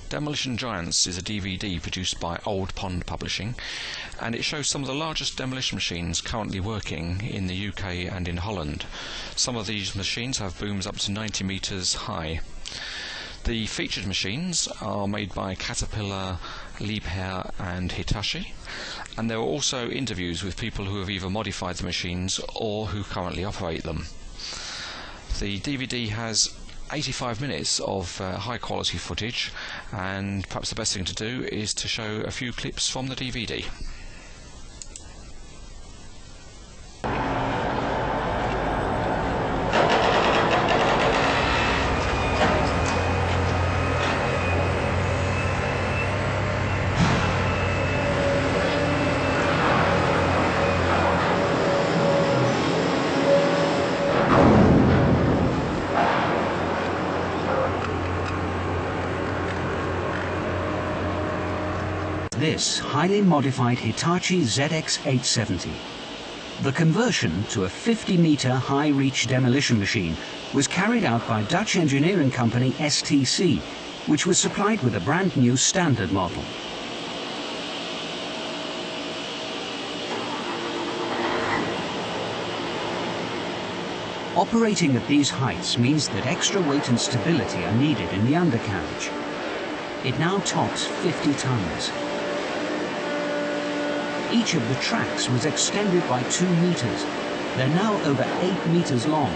Demolition Giants is a DVD produced by Old Pond Publishing, and it shows some of the largest demolition machines currently working in the UK and in Holland. Some of these machines have booms up to 90 metres high. The featured machines are made by Caterpillar, Liebherr and Hitachi, and there are also interviews with people who have either modified the machines or who currently operate them. The DVD has 85 minutes of high quality footage, and perhaps the best thing to do is to show a few clips from the DVD. This highly modified Hitachi ZX870. The conversion to a 50-metre high-reach demolition machine was carried out by Dutch engineering company STC, which was supplied with a brand new standard model. Operating at these heights means that extra weight and stability are needed in the undercarriage. It now tops 50 tons. Each of the tracks was extended by 2 meters. They're now over 8 meters long.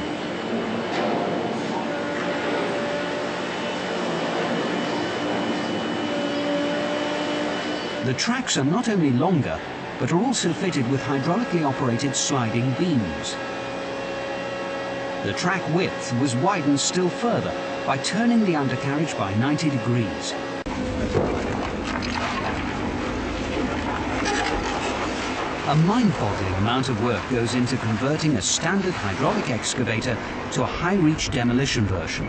The tracks are not only longer, but are also fitted with hydraulically operated sliding beams. The track width was widened still further by turning the undercarriage by 90 degrees. A mind-boggling amount of work goes into converting a standard hydraulic excavator to a high-reach demolition version.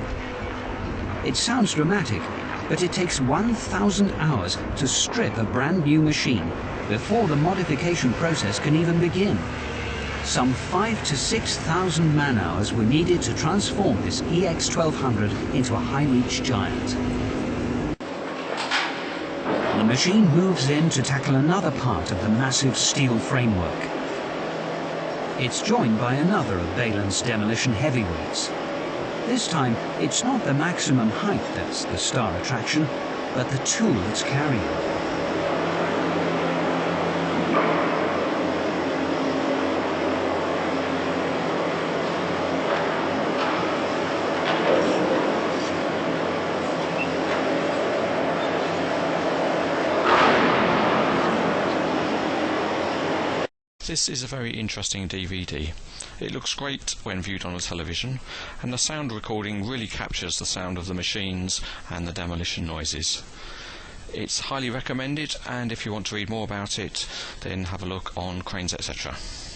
It sounds dramatic, but it takes 1,000 hours to strip a brand new machine before the modification process can even begin. Some 5,000 to 6,000 man-hours were needed to transform this EX1200 into a high-reach giant. The machine moves in to tackle another part of the massive steel framework. It's joined by another of Balen's demolition heavyweights. This time, it's not the maximum height that's the star attraction, but the tool it's carrying. This is a very interesting DVD. It looks great when viewed on a television, and the sound recording really captures the sound of the machines and the demolition noises. It's highly recommended, and if you want to read more about it, then have a look on CranesEtcTV.